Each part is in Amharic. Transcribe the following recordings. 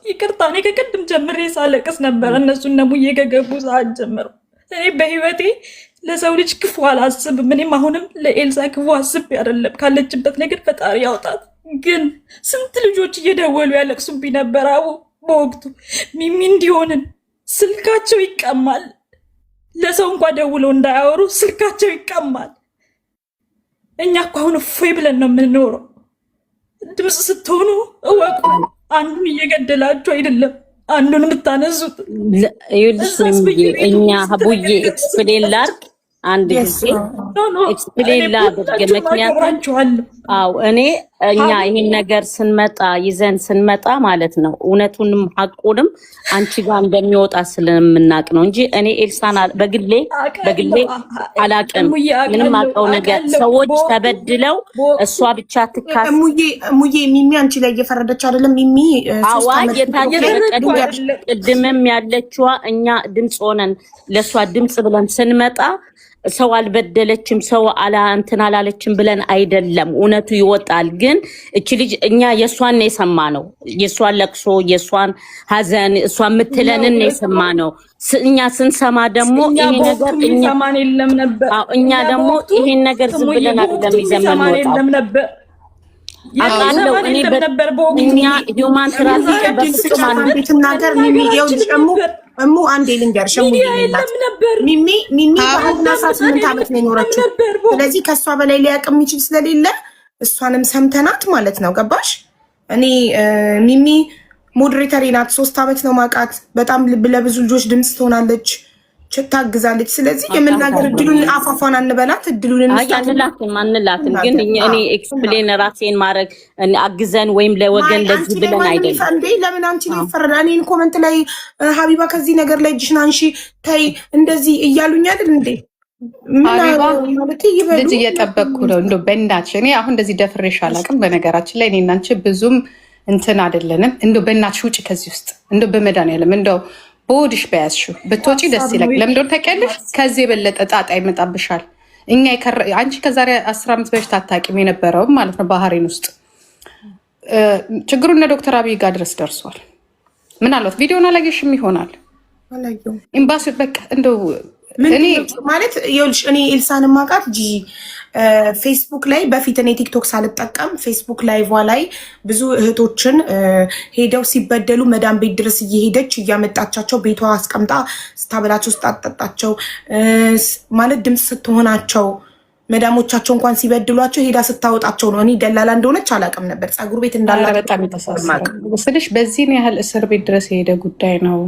ይቅርታ እኔ ከቅድም ጀምሬ ሳለቅስ ነበር። እነሱ እነሙዬ ከገቡ ሰዓት ጀምሮ እኔ በህይወቴ ለሰው ልጅ ክፉ አላስብም። እኔም አሁንም ለኤልሳ ክፉ አስቤ አይደለም። ካለችበት ነገር ፈጣሪ ያውጣት። ግን ስንት ልጆች እየደወሉ ያለቅሱብኝ ነበር። አቡ በወቅቱ ሚሚ እንዲሆንን ስልካቸው ይቀማል። ለሰው እንኳን ደውለው እንዳያወሩ ስልካቸው ይቀማል። እኛ እኮ አሁን እፎይ ብለን ነው የምንኖረው። ድምፅ ስትሆኑ እወቁ። አንዱን እየገደላችሁ አይደለም አንዱን የምታነሱት። እኛ ሀቡዬ ኤክስፕሌን ላድርግ አንድ ጊዜ ኤክስፕሌን ላድርግ። ምክንያቱም አዎ እኛ ይሄን ነገር ይዘን ስንመጣ ማለት ነው እውነቱንም ሐቁንም አንቺ ጋር እንደሚወጣ ስለምናቅ ነው እንጂ እኔ ኤልሳን በግሌ አላቅም። ምንም አውቀው ነገር ሰዎች ተበድለው እሷ ብቻ ትካስ ሙዬ ሚሚ አንቺ ላይ እየፈረደች አይደለም። ሚሚ ቅድምም ያለችዋ እኛ ድምፅ ሆነን ለእሷ ድምፅ ብለን ስንመጣ ሰው አልበደለችም ሰው እንትን አላለችም ብለን አይደለም። እውነቱ ይወጣል። ግን እቺ ልጅ እኛ የሷን ነው የሰማነው። የሷን ለቅሶ፣ የሷን ሐዘን፣ እሷ የምትለንን ነው የሰማነው። እኛ ስንሰማ ደግሞ ይሄ ነገር እኛ ደግሞ ይሄን ነገር ዝም ብለን አይደለም ይዘመን ነበር አቃለው እኔ እኛ ሂውማን ትራፊክ በፍጹም አንተናገር ሚሚ ይውጭሙ እሙ አንዴ ልንገርሽ ሚሚ 18 ዓመት ነው የኖረችው። ስለዚህ ከሷ በላይ ሊያቅም ይችል ስለሌለ እሷንም ሰምተናት ማለት ነው። ገባሽ? እኔ ሚሚ ሞዴሬተር ናት። 3 ዓመት ነው ማቃት። በጣም ለብዙ ልጆች ድምጽ ትሆናለች፣ ታግዛለች። ስለዚህ የምናገር እድሉን አፋፋን አንበላት፣ እድሉን አንላትም። ግን እኔ ኤክስፕሌን ራሴን ማድረግ አግዘን ወይም ለወገን ለዚህ ብለን አይደለም እንዴ። ለምን አንቺ ላይ ፈረዳ? እኔን ኮመንት ላይ ሀቢባ ከዚህ ነገር ላይ እጅሽን አንሺ ተይ እንደዚህ እያሉኝ አይደል እንዴ? ልጅ እየጠበቅኩ ነው። እንደው በእናትሽ እኔ አሁን እንደዚህ ደፍሬሽ አላውቅም። በነገራችን ላይ እኔ እና አንቺ ብዙም እንትን አይደለንም። እንደው በእናትሽ ውጪ ከዚህ ውስጥ እንደው በመድኃኒዓለም እንደው በወድሽ በያዝሽው ብትወጪ ደስ ይላል። ለምን እንደሆነ ታውቂያለሽ? ከዚህ የበለጠ ጣጣ ይመጣብሻል። አንቺ ከዛሬ 10 ዓመት በፊት አታውቂም የነበረውም ማለት ነው። ባህሬን ውስጥ ችግሩ እነ ዶክተር አብይ ጋር ድረስ ደርሷል። ምናልባት ቪዲዮን አላየሽም ይሆናል። ኤምባሲ በቃ እንደው እኔ ማለት ይኸውልሽ እኔ ኤልሳን ማውቃት ፌስቡክ ላይ በፊት እኔ ቲክቶክ ሳልጠቀም ፌስቡክ ላይቭ ላይ ብዙ እህቶችን ሄደው ሲበደሉ መዳም ቤት ድረስ እየሄደች እያመጣቻቸው ቤቷ አስቀምጣ ስታበላቸው ስታጠጣቸው ማለት ድምፅ ስትሆናቸው መዳሞቻቸው እንኳን ሲበድሏቸው ሄዳ ስታወጣቸው ነው። እኔ ደላላ እንደሆነች አላውቅም ነበር። ፀጉር ቤት እንዳለ በጣም ስልሽ በዚህን ያህል እስር ቤት ድረስ የሄደ ጉዳይ ነው።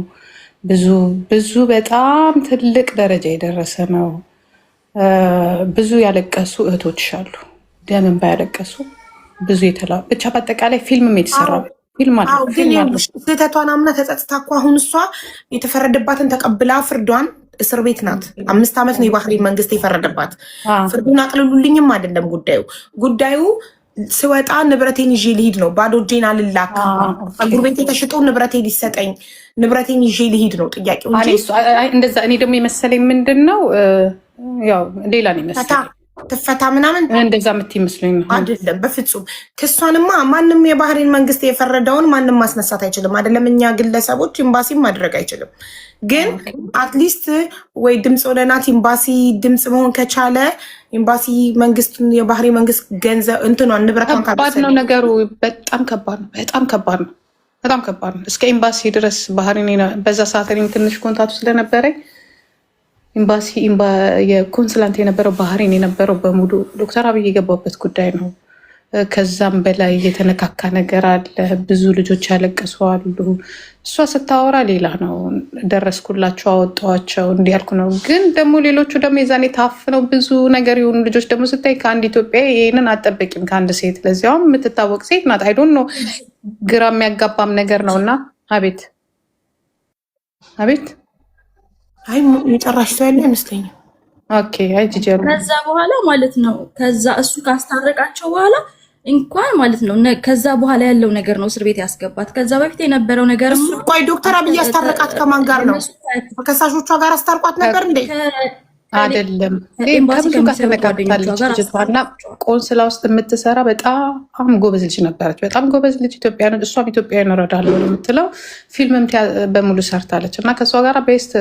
ብዙ በጣም ትልቅ ደረጃ የደረሰ ነው። ብዙ ያለቀሱ እህቶች አሉ፣ ደም እንባ ያለቀሱ ብዙ ብቻ በአጠቃላይ ፊልምም የተሰራው ፊልም አለ። ስህተቷን አምና ተጸጽታ እኮ አሁን እሷ የተፈረደባትን ተቀብላ ፍርዷን እስር ቤት ናት። 5 ዓመት ነው የባህሬን መንግስት የፈረደባት። ፍርዱን አቅልሉልኝም አይደለም ጉዳዩ ስወጣ ንብረቴን ይዤ ልሂድ ነው። ባዶ እጄን አልላክ። ፀጉር ቤት የተሽጠው ንብረቴን ሊሰጠኝ ንብረቴን ይዤ ልሂድ ነው ጥያቄው እንጂ እንደዛ። እኔ ደግሞ የመሰለኝ ምንድን ነው ያው ሌላ ነው የመሰለኝ ትፈታ ምናምን እንደዛ የምትመስለኝ ነው። አይደለም በፍጹም። ክሷንማ ማንም የባህሬን መንግስት የፈረደውን ማንም ማስነሳት አይችልም። አይደለም እኛ ግለሰቦች ኤምባሲም ማድረግ አይችልም። ግን አትሊስት ወይ ድምፅ ወደናት ኤምባሲ ድምፅ መሆን ከቻለ ኤምባሲ መንግስት የባህሬን መንግስት ገንዘብ እንትኗን ንብረቷን ከባድ ነው ነገሩ። በጣም ከባድ ነው። በጣም ከባድ ነው። እስከ ኤምባሲ ድረስ ባህሬን በዛ ሰዓት እኔም ትንሽ ኮንታክቱ ስለነበረኝ ኤምባሲ የኮንስላንት የነበረው ባህሬን የነበረው በሙሉ ዶክተር አብይ የገባበት ጉዳይ ነው። ከዛም በላይ የተነካካ ነገር አለ። ብዙ ልጆች ያለቀሱ አሉ። እሷ ስታወራ ሌላ ነው። ደረስኩላቸው፣ አወጣዋቸው እንዲያልኩ ነው። ግን ደግሞ ሌሎቹ ደግሞ የዛኔ ታፍነው ብዙ ነገር የሆኑ ልጆች ደግሞ ስታይ ከአንድ ኢትዮጵያ ይህንን አጠበቂም ከአንድ ሴት ለዚያውም የምትታወቅ ሴት ናት። አይዶን ነው ግራ የሚያጋባም ነገር ነው። እና አቤት አይ የጨራሽ ሰው ያለ አይመስለኝም። ኦኬ አይ ጂጂ ከዛ በኋላ ማለት ነው ከዛ እሱ ካስታረቃቸው በኋላ እንኳን ማለት ነው ከዛ በኋላ ያለው ነገር ነው እስር ቤት ያስገባት። ከዛ በፊት የነበረው ነገር ቆይ ዶክተር አብይ ያስታረቃት ከማን ጋር ነው? ከከሳሾቿ ጋር አስታርቋት ነበር እንዴ? አይደለም ከብዙ ጋር ተነጋግታለች ልጅቷና ቆንስላ ውስጥ የምትሰራ በጣም ጎበዝ ልጅ ነበረች። በጣም ጎበዝ ልጅ ኢትዮጵያን፣ እሷም ኢትዮጵያን እረዳለሁ የምትለው ፊልምም በሙሉ ሰርታለች እና ከእሷ ጋር ቤስት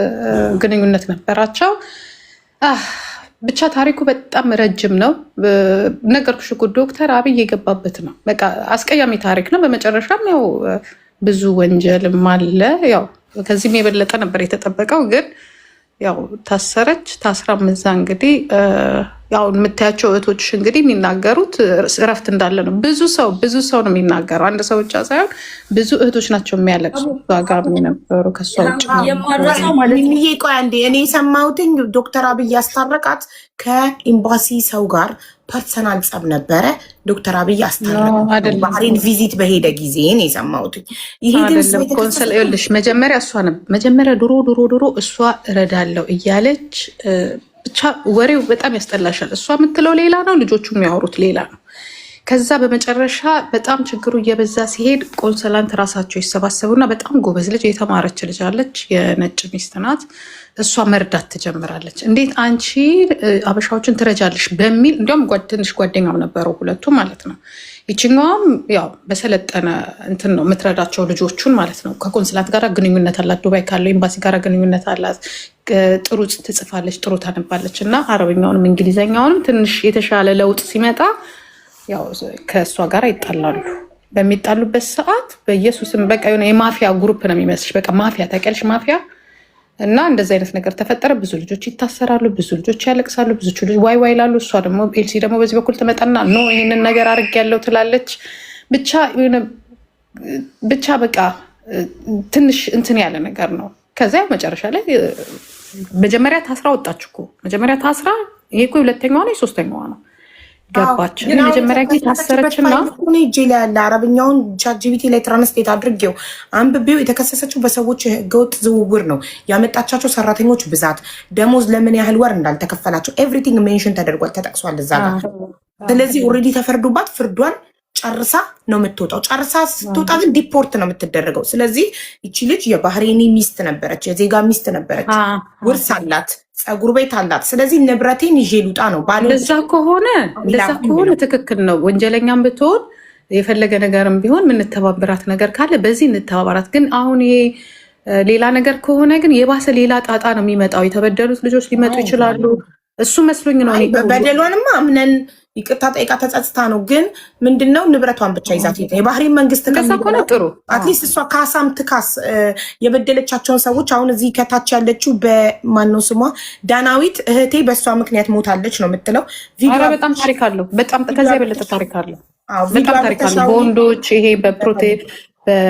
ግንኙነት ነበራቸው። ብቻ ታሪኩ በጣም ረጅም ነው። ነገርኩሽ እኮ ዶክተር አብይ የገባበት ነው። በቃ አስቀያሚ ታሪክ ነው። በመጨረሻም ያው ብዙ ወንጀልም አለ። ያው ከዚህም የበለጠ ነበር የተጠበቀው ግን ያው ታሰረች። ታስራ ምዛ እንግዲህ ያው የምታያቸው እህቶች እንግዲህ የሚናገሩት እረፍት እንዳለ ነው። ብዙ ሰው ነው የሚናገረው። አንድ ሰው ብቻ ሳይሆን ብዙ እህቶች ናቸው የሚያለቅሱ ጋር የነበሩ ከሷ ውጭ ቆይ አንዴ እኔ የሰማሁትኝ ዶክተር አብይ ያስታረቃት ከኤምባሲ ሰው ጋር ፐርሰናል ጸብ ነበረ። ዶክተር አብይ አስታረቃት ባህሬን ቪዚት በሄደ ጊዜ ነው የሰማሁት። ይሄ ግን ኮንሰልሽ መጀመሪያ ድሮ እሷ እረዳለው እያለች ብቻ ወሬው በጣም ያስጠላሻል። እሷ የምትለው ሌላ ነው፣ ልጆቹ የሚያወሩት ሌላ ነው። ከዛ በመጨረሻ በጣም ችግሩ እየበዛ ሲሄድ ቆንሰላንት ራሳቸው ይሰባሰቡና በጣም ጎበዝ ልጅ የተማረች ልጅ አለች፣ የነጭ ሚስት ናት። እሷ መርዳት ትጀምራለች። እንዴት አንቺ አበሻዎችን ትረጃለሽ በሚል እንዲያውም ትንሽ ጓደኛም ነበረው ሁለቱ ማለት ነው። ይችኛዋም ያው በሰለጠነ እንትን ነው የምትረዳቸው ልጆቹን ማለት ነው። ከኮንስላት ጋር ግንኙነት አላት፣ ዱባይ ካለው ኤምባሲ ጋር ግንኙነት አላት። ጥሩ ትጽፋለች፣ ጥሩ ታነባለች እና አረብኛውንም እንግሊዘኛውንም ትንሽ የተሻለ ለውጥ ሲመጣ ያው ከእሷ ጋር ይጣላሉ። በሚጣሉበት ሰዓት በኢየሱስም በቃ የሆነ የማፊያ ግሩፕ ነው የሚመስልሽ። በቃ ማፊያ ታውቂያለሽ፣ ማፊያ እና እንደዚህ አይነት ነገር ተፈጠረ። ብዙ ልጆች ይታሰራሉ፣ ብዙ ልጆች ያለቅሳሉ፣ ብዙ ልጆች ዋይ ዋይ ይላሉ። እሷ ደግሞ ኤልሲ ደግሞ በዚህ በኩል ትመጣና ኖ ይህንን ነገር አድርጌያለሁ ትላለች። ብቻ በቃ ትንሽ እንትን ያለ ነገር ነው። ከዚያ መጨረሻ ላይ መጀመሪያ ታስራ ወጣች እኮ መጀመሪያ ታስራ፣ ይሄ እኮ ሁለተኛዋ ነው የሶስተኛዋ ነው ገባች። መጀመሪያ ጊዜ ታሰረችና እጄ ላይ ያለ አረብኛውን ቻትጂቢቲ ላይ ትራንስሌት አድርጌው አንብቤው የተከሰሰችው በሰዎች ህገወጥ ዝውውር ነው። ያመጣቻቸው ሰራተኞች ብዛት፣ ደሞዝ ለምን ያህል ወር እንዳልተከፈላቸው ኤቭሪቲንግ ሜንሽን ተደርጓል፣ ተጠቅሷል እዛ ጋር። ስለዚህ ኦልሬዲ ተፈርዶባት ፍርዷን ጨርሳ ነው የምትወጣው። ጨርሳ ስትወጣ ግን ዲፖርት ነው የምትደረገው። ስለዚህ ይቺ ልጅ የባህሬኒ ሚስት ነበረች፣ የዜጋ ሚስት ነበረች፣ ውርስ አላት፣ ፀጉር ቤት አላት። ስለዚህ ንብረቴን ይዤ ልውጣ ነው ባለ። እንደዛ ከሆነ ትክክል ነው። ወንጀለኛም ብትሆን የፈለገ ነገርም ቢሆን የምንተባበራት ነገር ካለ በዚህ እንተባበራት። ግን አሁን ይሄ ሌላ ነገር ከሆነ ግን የባሰ ሌላ ጣጣ ነው የሚመጣው። የተበደሉት ልጆች ሊመጡ ይችላሉ። እሱ መስሎኝ ነው። በደሏንማ አምነን ይቅርታ ጠይቃ ተጸጽታ ነው። ግን ምንድነው ንብረቷን ብቻ ይዛት ሄደ። የባህሬን መንግስት ጥሩ አትሊስት እሷ ካሳም ትካስ የበደለቻቸውን ሰዎች። አሁን እዚህ ከታች ያለችው በማነው ስሟ ዳናዊት እህቴ በእሷ ምክንያት ሞታለች ነው የምትለው። በጣም ታሪክ አለው። በጣም ከዚያ የበለጠ ታሪክ አለው። በጣም ታሪክ አለው። በወንዶች ይሄ በፕሮቴት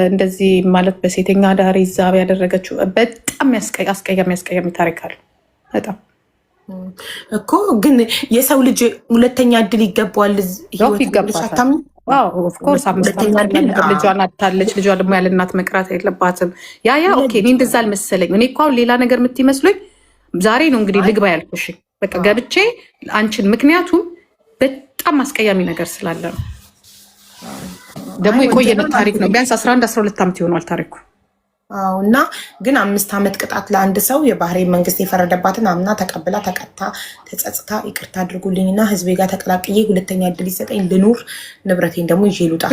እንደዚህ ማለት በሴተኛ ዳር ይዛብ ያደረገችው በጣም አስቀያሚ ታሪክ አለው በጣም እኮ። ግን የሰው ልጅ ሁለተኛ እድል ይገባዋል። ልጇን አታለች። ልጇ ደግሞ ያለ እናት መቅራት የለባትም። ያ ኦኬ። እኔ እንደዛ አልመሰለኝ። እኔ እኮ አሁን ሌላ ነገር የምትመስሎኝ ዛሬ ነው እንግዲህ ልግባ ያልኩሽ። በቃ ገብቼ አንቺን፣ ምክንያቱም በጣም አስቀያሚ ነገር ስላለ ነው። ደግሞ የቆየ ታሪክ ነው። ቢያንስ 11-12 ዓመት ይሆኗል ታሪኩ። እና ግን 5 ዓመት ቅጣት ለአንድ ሰው የባህሬን መንግስት የፈረደባትን አምና ተቀብላ ተቀጣ ተጸጽታ ይቅርታ አድርጉልኝና ህዝቤ ጋር ተቀላቅዬ ሁለተኛ እድል ይሰጠኝ ልኑር፣ ንብረቴን ደግሞ ይዤ ልውጣ።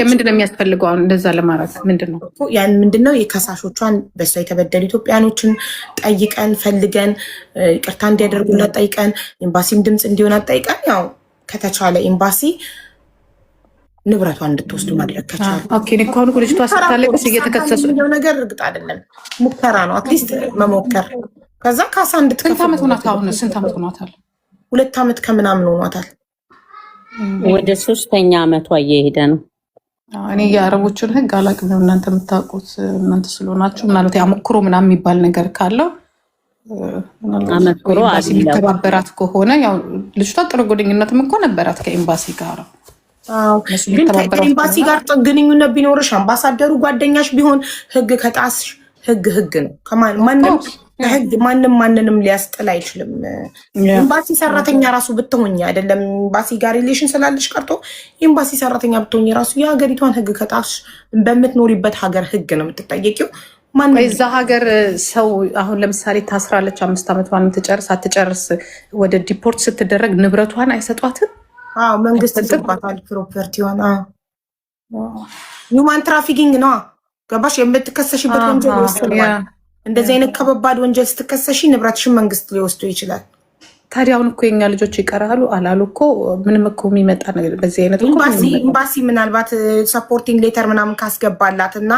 ምንድነው የሚያስፈልገው እንደዛ ለማለት? ምንድነው ያን ምንድነው የከሳሾቿን በሷ የተበደሉ ኢትዮጵያኖችን ጠይቀን ፈልገን ይቅርታ እንዲያደርጉላት ጠይቀን ኤምባሲም ድምፅ እንዲሆናት ጠይቀን ያው ከተቻለ ኤምባሲ ንብረቷን እንድትወስዱ ማድረግ ከቻሉ። ኦኬ። እንኳን ልጅቷ ስታለቅስ እየተከሰሱ ነገር እርግጥ አይደለም፣ ሙከራ ነው። አትሊስት መሞከር። ከዛ ካሳ እንድትከፍል። ስንት ዓመት ሆናታል? አሁን ስንት ዓመት ሆኗታል? 2 ዓመት ከምናምን ሆኗታል። ወደ 3ኛ ዓመቷ እየሄደ ነው። እኔ የአረቦችን ህግ አላውቅም። እናንተ የምታውቁት እናንተ ስለሆናችሁ ምናልባት አሞክሮ ምናምን የሚባል ነገር ካለው አመክሮ የሚተባበራት ከሆነ ያው ልጅቷ ጥሩ ግንኙነትም እኮ ነበራት ከኤምባሲ ጋር። ግን ከኤምባሲ ጋር ግንኙነት ቢኖርሽ አምባሳደሩ ጓደኛሽ ቢሆን ህግ ከጣስሽ ህግ ነው። ማንም ማንንም ሊያስጥል አይችልም። ኤምባሲ ሰራተኛ ራሱ ብትሆኝ አይደለም ኤምባሲ ጋር ሪሌሽን ስላለሽ ቀርቶ ኤምባሲ ሰራተኛ ብትሆኝ ራሱ የሀገሪቷን ህግ ከጣስሽ በምትኖሪበት ሀገር ህግ ነው የምትጠየቂው። እዛ ሀገር ሰው አሁን ለምሳሌ ታስራለች 5 ዓመቷን ትጨርስ አትጨርስ ወደ ዲፖርት ስትደረግ ንብረቷን አይሰጧትም? መንግስት ይሰጣታል ፕሮፐርቲዋን። ሂውማን ትራፊኪንግ ነው ገባሽ? የምትከሰሽበት ወንጀል ይወስነዋል። እንደዚህ አይነት ከባድ ወንጀል ስትከሰሺ ንብረትሽን መንግስት ሊወስዱ ይችላል። ታዲያ አሁን እኮ የኛ ልጆች ይቀራሉ አላሉ እኮ ምንም እኮ የሚመጣ ነገር በዚህ አይነት ኤምባሲ ምናልባት ሰፖርቲንግ ሌተር ምናምን ካስገባላት እና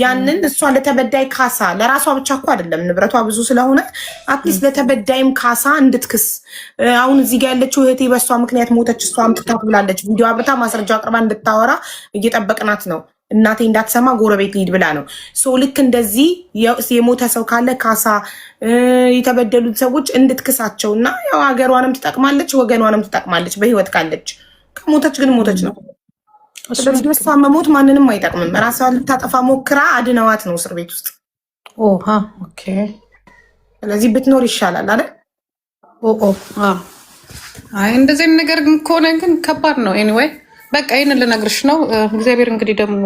ያንን እሷ ለተበዳይ ካሳ ለራሷ ብቻ እኮ አይደለም ንብረቷ ብዙ ስለሆነ አትሊስት ለተበዳይም ካሳ እንድትክስ። አሁን እዚህ ጋር ያለችው እህቴ በእሷ ምክንያት ሞተች እሷ አምጥታ ብላለች። ቪዲዮ አብርታ ማስረጃ አቅርባ እንድታወራ እየጠበቅናት ነው። እናቴ እንዳትሰማ ጎረቤት ሊድ ብላ ነው። ልክ እንደዚህ የሞተ ሰው ካለ ካሳ የተበደሉት ሰዎች እንድትክሳቸው እና ያው ሀገሯንም ትጠቅማለች ወገኗንም ትጠቅማለች በህይወት ካለች። ከሞተች ግን ሞተች ነው። ስለዚህ እሷ መሞት ማንንም አይጠቅምም። ራሷን ልታጠፋ ሞክራ አድነዋት ነው እስር ቤት ውስጥ። ኦኬ ስለዚህ ብትኖር ይሻላል አይደል? አይ እንደዚህ ነገር ግን ከሆነ ግን ከባድ ነው። ኤኒዌይ በቃ ይህንን ልነግርሽ ነው። እግዚአብሔር እንግዲህ ደግሞ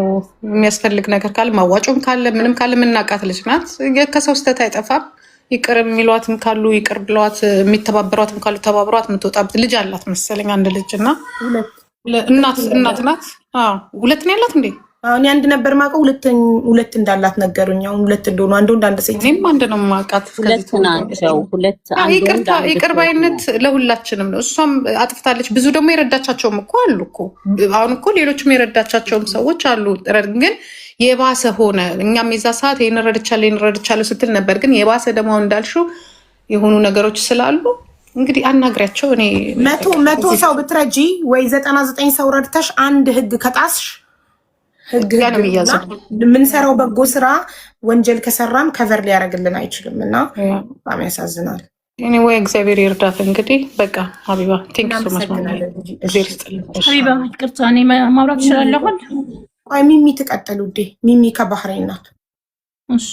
የሚያስፈልግ ነገር ካለ ማዋጮም ካለ ምንም ካለ የምናውቃት ልጅ ናት። ከሰው ስህተት አይጠፋም። ይቅር የሚሏትም ካሉ ይቅር ብለዋት፣ የሚተባበሯትም ካሉ ተባብሯት የምትወጣበት ልጅ አላት መሰለኝ አንድ ልጅ እና እናት ናት። 2 ነው ያላት እንዴ? እኔ አንድ ነበር ማውቀው 2 እንዳላት ነገሩኝ። አሁን 2 እንደሆኑ አንድ ሴት እኔም አንድ ነው የማውቃት። 2 ናቸው። ይቅር ባይነት ለሁላችንም ነው። እሷም አጥፍታለች። ብዙ ደግሞ የረዳቻቸውም እኮ አሉ እኮ አሁን እኮ ሌሎችም የረዳቻቸውም ሰዎች አሉ። ግን የባሰ ሆነ። እኛም የዛ ሰዓት ይህን ረድቻለሁ ስትል ነበር። ግን የባሰ ደግሞ አሁን እንዳልሽው የሆኑ ነገሮች ስላሉ እንግዲህ አናግሪያቸው። እኔ መቶ ሰው ብትረጂ ወይ 99 ሰው ረድተሽ አንድ ህግ ከጣስሽ ህግ የምንሰራው በጎ ስራ ወንጀል ከሰራም ከቨር ሊያደርግልን አይችልም እና በጣም ያሳዝናል። ወይ እግዚአብሔር ይርዳት። እንግዲህ በቃ ሀቢባ ቴንክ ዩ ሶ ማች ሀቢባ ይቅርታ እኔ ማውራት እችላለሁ። አይ ሚሚ ትቀጥል ውዴ። ሚሚ ከባህሬን ናት። እሺ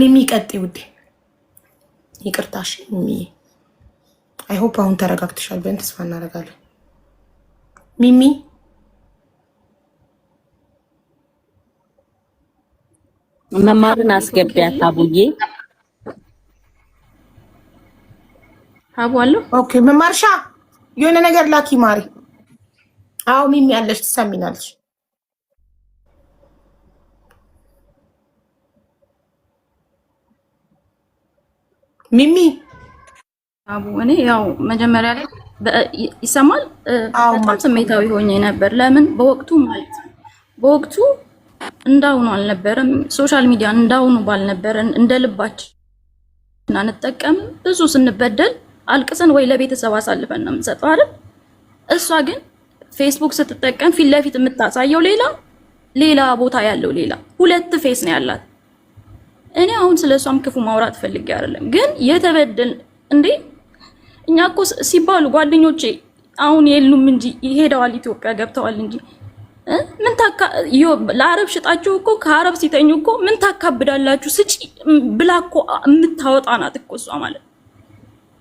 ሚሚ ቀጥይ ውዴ። ይቅርታሽ ሚሚ። አይ ሆፕ አሁን ተረጋግተሻል ብለን ተስፋ እናደርጋለን። ሚሚ መማርን አስገቢያት አቡዬ። አቡ አለው። ኦኬ መማርሻ የሆነ ነገር ላኪ ማሪ። አዎ ሚሚ አለሽ ትሰሚናለሽ። ሚሚ አቡ እኔ ያው መጀመሪያ ላይ ይሰማል በጣም ስሜታዊ ሆኜ ነበር። ለምን በወቅቱ እንዳውኑ አልነበረም። ሶሻል ሚዲያ እንዳውኑ ባልነበረ እንደ ልባችን አንጠቀም። ብዙ ስንበደል አልቅሰን ወይ ለቤተሰብ አሳልፈን ነው የምንሰጠው አይደል? እሷ ግን ፌስቡክ ስትጠቀም ፊት ለፊት የምታሳየው ሌላ ቦታ ያለው ሌላ 2 ፌስ ነው ያላት። እኔ አሁን ስለሷም ክፉ ማውራት ፈልጌ አይደለም፣ ግን የተበደል እንዴ እኛ እኮ ሲባሉ ጓደኞቼ አሁን የሉም እንጂ ይሄዳዋል ኢትዮጵያ ገብተዋል እንጂ ምን ለአረብ ሽጣችሁ እኮ ከአረብ ሲተኙ እኮ ምን ታካብዳላችሁ ስጪ ብላ እኮ የምታወጣ ናት እኮ እሷ ማለት።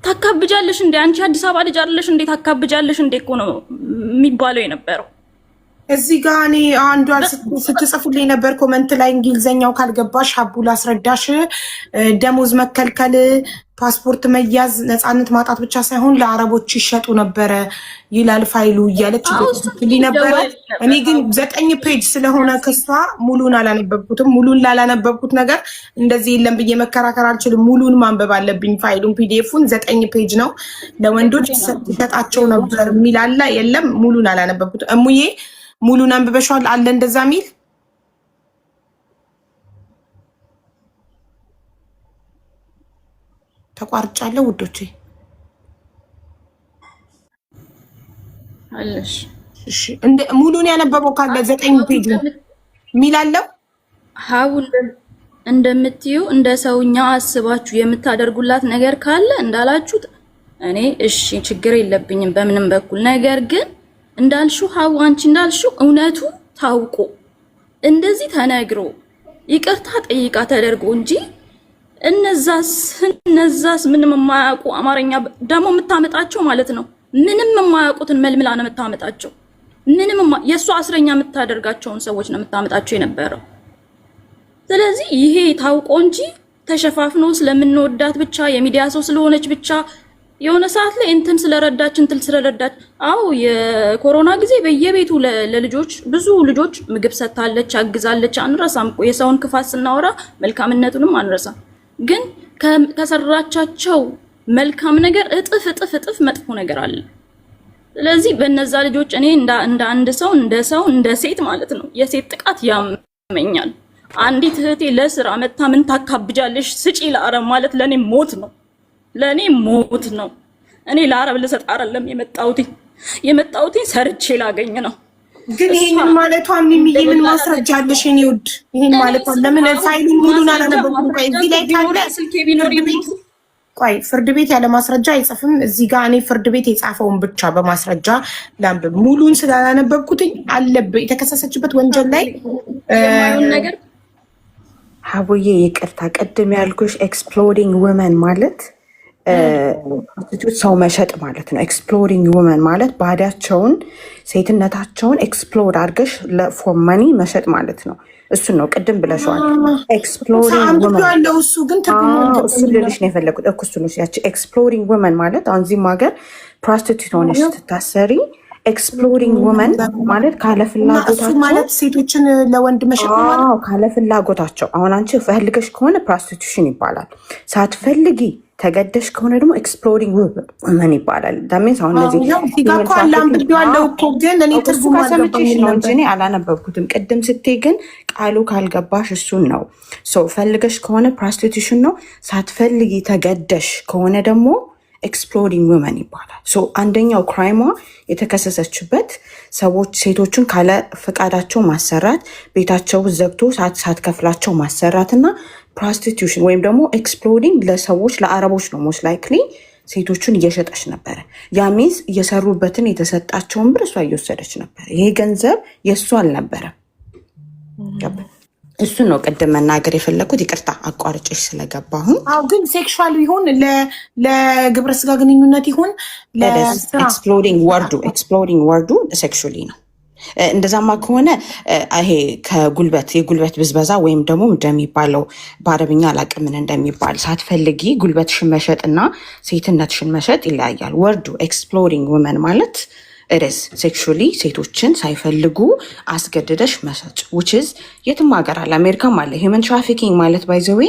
ታካብጃለሽ እንዴ አንቺ አዲስ አበባ ልጅ አይደለሽ እንዴ? ታካብጃለሽ እንዴ እኮ ነው የሚባለው የነበረው። እዚህ ጋር እኔ አንዷ ስትጽፉልኝ ነበር ኮመንት ላይ እንግሊዘኛው ካልገባሽ ሀቡ ላስረዳሽ፣ ደሞዝ መከልከል፣ ፓስፖርት መያዝ ነፃነት ማጣት ብቻ ሳይሆን ለአረቦች ይሸጡ ነበረ ይላል ፋይሉ እያለች ነበረ። እኔ ግን 9 ፔጅ ስለሆነ ክሷ ሙሉን አላነበብኩትም። ሙሉን ላላነበብኩት ነገር እንደዚህ የለም ብዬ መከራከር አልችልም። ሙሉን ማንበብ አለብኝ። ፋይሉን ፒዲኤፉን 9 ፔጅ ነው። ለወንዶች ይሰጣቸው ነበር የሚል አለ የለም። ሙሉን አላነበብኩትም። እሙዬ ሙሉን አንብበሻል አለ እንደዛ ሚል? ተቋርጫለሁ ውዶቼ አለሽ። እሺ እንደ ሙሉን ያነበበው ካለ 9 ፔጅ ሚል አለው። ሀቡል እንደምትዩ እንደ ሰውኛ አስባችሁ የምታደርጉላት ነገር ካለ እንዳላችሁት እኔ እሺ ችግር የለብኝም በምንም በኩል። ነገር ግን እንዳልሽው ሀቡ አንቺ እንዳልሽው እውነቱ ታውቆ እንደዚህ ተነግሮ ይቅርታ ጠይቃ ተደርጎ እንጂ እነዛስ ምንም የማያውቁ አማርኛ ደግሞ የምታመጣቸው ማለት ነው። ምንም የማያውቁትን መልምላ ነው የምታመጣቸው። ምንም የእሷ አስረኛ የምታደርጋቸውን ሰዎች ነው የምታመጣቸው የነበረው። ስለዚህ ይሄ ታውቆ እንጂ ተሸፋፍኖ ስለምንወዳት ብቻ የሚዲያ ሰው ስለሆነች ብቻ የሆነ ሰዓት ላይ እንትን ስለረዳች አው የኮሮና ጊዜ በየቤቱ ለልጆች ብዙ ልጆች ምግብ ሰጥታለች፣ አግዛለች። አንረሳም እኮ የሰውን ክፋት ስናወራ መልካምነቱንም አንረሳም። ግን ከሰራቻቸው መልካም ነገር እጥፍ መጥፎ ነገር አለ። ስለዚህ በነዛ ልጆች እኔ እንደ አንድ ሰው እንደ ሴት ማለት ነው የሴት ጥቃት ያመኛል። አንዲት እህቴ ለስራ መታ ምን ታካብጃለሽ ስጪ ለአረብ ማለት ለኔ ሞት ነው። እኔ ለአረብ ልሰጥ አይደለም የመጣሁት ሰርቼ ላገኝ ነው። ግን ይሄን ማለቷ ምን ማስረጃ አለሽ? እኔ ውድ ይሄን ማለቷ ለምን ፋይሉን ሙሉን አላነበብኩም? እዚህ ላይ ታውላ ስልኬ ቢኖር ቆይ ፍርድ ቤት ያለ ማስረጃ አይጽፍም። እዚህ ጋር እኔ ፍርድ ቤት የጻፈውን ብቻ በማስረጃ ላንብብ። ሙሉን ስላላነበብኩትኝ አለበት የተከሰሰችበት ወንጀል ላይ ነገር ሀቡዬ ይቅርታ፣ ቅድም ያልኩሽ ኤክስፕሎሪንግ ውመን ማለት ሰው መሸጥ ማለት ነው። ኤክስፕሎሪንግ ውመን ማለት ባዲያቸውን ሴትነታቸውን ኤክስፕሎር አድርገሽ ፎር መኒ መሸጥ ማለት ነው። እሱን ነው ቅድም ብለሽዋል። ኤክስፕሎሪንግ ውመን እሱ ልልሽ ነው የፈለጉት። እሱ ነው ያቺ ኤክስፕሎሪንግ ውመን ማለት አሁን እዚህም ሀገር ፕሮስቲቱት ሆነሽ ስትታሰሪ ኤክስፕሎሪንግ ውመን ማለት ካለፍላጎታቸው ማለት ሴቶችን ለወንድ መሸጥ ማለት ካለፍላጎታቸው። አሁን አንቺ ፈልገሽ ከሆነ ፕሮስቲቱሽን ይባላል። ሳትፈልጊ ተገደሽ ከሆነ ደግሞ ኤክስፕሎሪንግ ውመን ይባላል። ዳሜንስ አሁን እነዚህ እኔ አላነበብኩትም። ቅድም ስትይ ግን ቃሉ ካልገባሽ እሱን ነው። ፈልገሽ ከሆነ ፕሮስቲቱሽን ነው። ሳትፈልጊ ተገደሽ ከሆነ ደግሞ ኤክስፕሎሪንግ ውመን ይባላል። አንደኛው ክራይሟ የተከሰሰችበት ሰዎች ሴቶችን ካለ ፈቃዳቸው ማሰራት፣ ቤታቸው ዘግቶ ሳትከፍላቸው ማሰራት እና ፕሮስቲቱሽን ወይም ደግሞ ኤክስፕሎሪንግ ለሰዎች ለአረቦች ነው ሞስት ላይክሊ ሴቶቹን እየሸጠች ነበረ። ያ ሚንስ እየሰሩበትን የተሰጣቸውን ብር እሷ እየወሰደች ነበረ። ይሄ ገንዘብ የእሱ አልነበረም። እሱን ነው ቅድም መናገር የፈለግኩት። ይቅርታ አቋርጭሽ ስለገባሁን። ግን ሴክሹዋል ይሁን ለግብረ ስጋ ግንኙነት ይሁን ኤክስፕሎሪንግ ወርዱ ሴክሹዋሊ ነው። እንደዛማ ከሆነ ይሄ የጉልበት ብዝበዛ ወይም ደግሞ እንደሚባለው በአረብኛ አላውቅም ምን እንደሚባል ሳትፈልጊ ጉልበትሽን መሸጥ እና ሴትነትሽን መሸጥ ይለያያል። ወርዱ ኤክስፕሎሪንግ ውመን ማለት እርስ ሴክሹዋሊ ሴቶችን ሳይፈልጉ አስገድደሽ መሸጥ ውችዝ የትም ሀገር አለ፣ አሜሪካም አለ። ሂውመን ትራፊኪንግ ማለት ባይዘዌ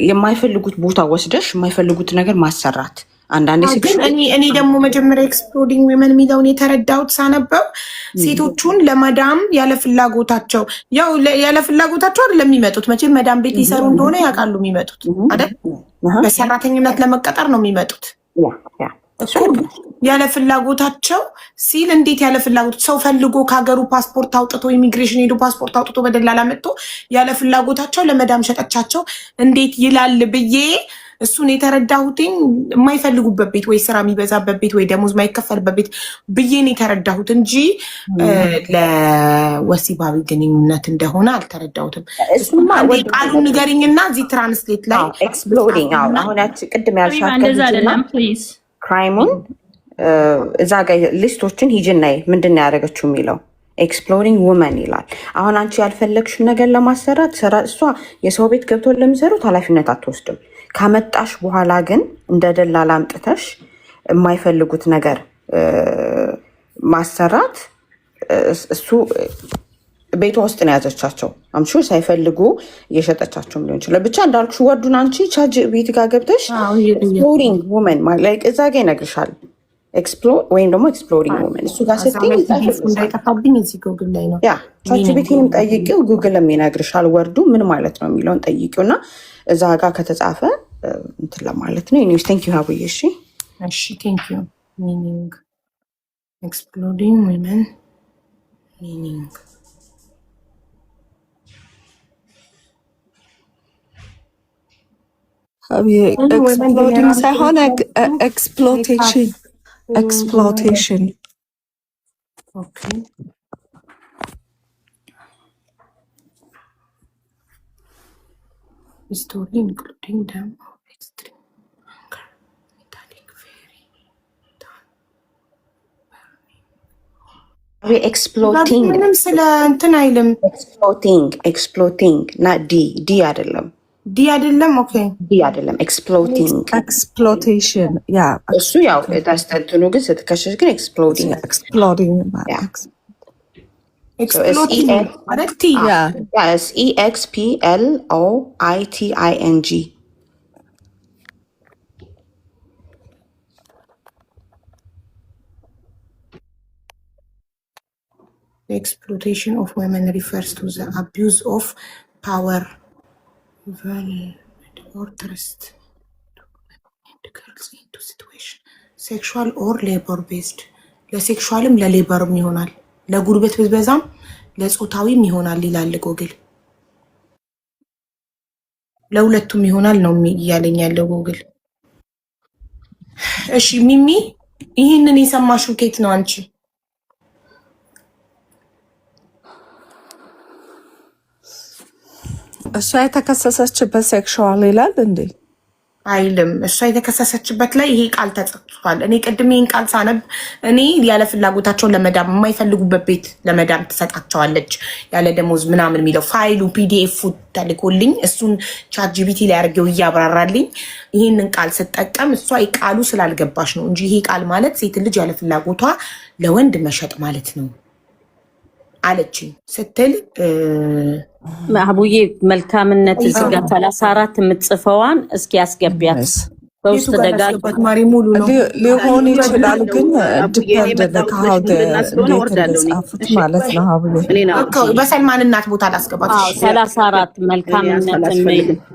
የማይፈልጉት ቦታ ወስደሽ የማይፈልጉት ነገር ማሰራት። አንዳንዴ እኔ ደግሞ መጀመሪያ ኤክስፕሎሪንግ ዊመን የሚለውን የተረዳሁት ሳነበው ሴቶቹን ለመዳም ያለ ፍላጎታቸው አይደለም የሚመጡት። መቼም መዳም ቤት ሊሰሩ እንደሆነ ያውቃሉ የሚመጡት አይደል? በሰራተኝነት ለመቀጠር ነው የሚመጡት። ያለ ፍላጎታቸው ሲል እንዴት ያለ ፍላጎት ሰው ፈልጎ ከሀገሩ ፓስፖርት አውጥቶ ኢሚግሬሽን ሄዶ ፓስፖርት አውጥቶ በደላላ መጥቶ ያለ ፍላጎታቸው ለመዳም ሸጠቻቸው እንዴት ይላል ብዬ እሱን የተረዳሁትኝ የማይፈልጉበት ቤት ወይ ስራ የሚበዛበት ቤት ወይ ደሞዝ የማይከፈልበት ቤት ብዬን የተረዳሁት እንጂ ለወሲባዊ ግንኙነት እንደሆነ አልተረዳሁትም። ቃሉን ንገሪኝና እዚህ ትራንስሌት ላይ ኤክስፕሎሪንግ አሁን ቅድም ያልሻት ክራይሙን እዛ ጋ ሊስቶችን ሂጅና ምንድን ነው ያደረገችው የሚለው ኤክስፕሎሪንግ ውመን ይላል። አሁን አንቺ ያልፈለግሽን ነገር ለማሰራት እሷ የሰው ቤት ገብቶ ለሚሰሩት ኃላፊነት አትወስድም። ካመጣሽ በኋላ ግን እንደ ደላላ አምጥተሽ የማይፈልጉት ነገር ማሰራት እሱ ቤቷ ውስጥ ነው ያዘቻቸው። አምሹ ሳይፈልጉ እየሸጠቻቸውም ሊሆን ይችላል። ብቻ እንዳልኩሽ ወርዱን አንቺ ቻጅ ቤት ጋር ገብተሽ ኤክስፕሎሪንግ ውመን ማለት እዛ ጋ ይነግርሻል። ኤክስፕሎር ወይም ደግሞ ኤክስፕሎሪንግ ውመን እሱ ጋር ስትይ እንዳይጠፋብኝ እዚህ ጉግል ላይ ነው። ያ ቻት ቤትንም ጠይቂው፣ ጉግልም ይነግርሻል። ወርዱ ምን ማለት ነው የሚለውን ጠይቂው እና እዛ ጋር ከተጻፈ እንትን ለማለት ነው። ኒውስ ቴንክ ዩ ሀቡዬ። እሺ ቴንክ ዩ። ሚኒንግ ኤክስፕሎሪንግ ውመን ሚኒንግ ኤክስፕሎዲንግ ሳይሆን ኤክስፕሎቴሽን። ኦኬ ስቶሪ ኢንክሉዲንግ ደም ኤክስትሪም አንገር ሜታሊክ ፌሪ ኤክስፕሎቲንግ ምንም ስለ እንትን አይልም። ኤክስፕሎቲንግ ና ዲ አይደለም። ዲ አይደለም። ኦኬ ዲ አይደለም። ኤክስፕሎቲንግ exploitation. Yeah, እሱ ያው ታስተንትኑ ግን ስትከሸሽ ግን ኤክስፕሎዲንግ exploding. ኤክስፕሎቲንግ ማለት ቲ Yeah. yes EXPLOITING The exploitation of women refers to the abuse of power, or trust to girls into situation sexual or labor based. ለሴክሹዋልም ለሌበርም ይሆናል፣ ለጉልበት ብዝበዛም ለጾታዊም ይሆናል ይላል ጎግል። ለሁለቱም ይሆናል ነው እያለኝ ያለው ጎግል። እሺ ሚሚ ይህንን የሰማሽው ከየት ነው አንቺ? እሷ የተከሰሰችበት ሴክሹዋል ይላል እንዴ? አይልም። እሷ የተከሰሰችበት ላይ ይሄ ቃል ተጽፏል። እኔ ቅድም ይህን ቃል ሳነብ እኔ ያለ ፍላጎታቸውን ለመዳም የማይፈልጉበት ቤት ለመዳም ትሰጣቸዋለች ያለ ደሞዝ ምናምን የሚለው ፋይሉ ፒዲኤፍ ተልኮልኝ እሱን ቻት ጂቢቲ ላይ አድርጌው እያብራራልኝ ይህንን ቃል ስጠቀም እሷ ቃሉ ስላልገባሽ ነው እንጂ ይሄ ቃል ማለት ሴት ልጅ ያለ ፍላጎቷ ለወንድ መሸጥ ማለት ነው አለችኝ ስትል አቡዬ መልካምነት እዚህ ጋር 34 የምትጽፈዋን እስኪ ያስገቢያት በውስጥ ደጋግማ ማሪ ሙሉ ነው ሊሆን ይችላል፣ ግን ዲፔንድ ከሀው እንደጻፉት ማለት ነው። አቡዬ በሰልማን እናት ቦታ ላስገባት። 34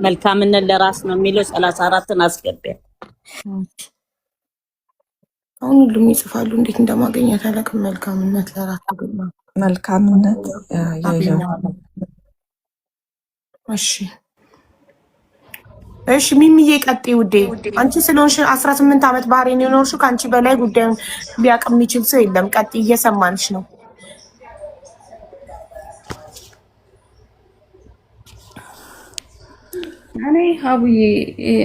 መልካምነት ለራስ ነው የሚለው 34ን አስገቢያት። አሁን ሁሉም ይጽፋሉ። እንዴት እንደማገኘት አላውቅም። መልካምነት ለራስ ነው። መልካምነት እሺ ሚሚዬ ቀጥይ ውዴ። አንቺ ስለሆንሽ 18 ዓመት ባህሬን የኖርሽው ከአንቺ በላይ ጉዳዩን ሊያውቅ የሚችል ሰው የለም። ቀጥይ፣ እየሰማንሽ ነው። እኔ ሀቡዬ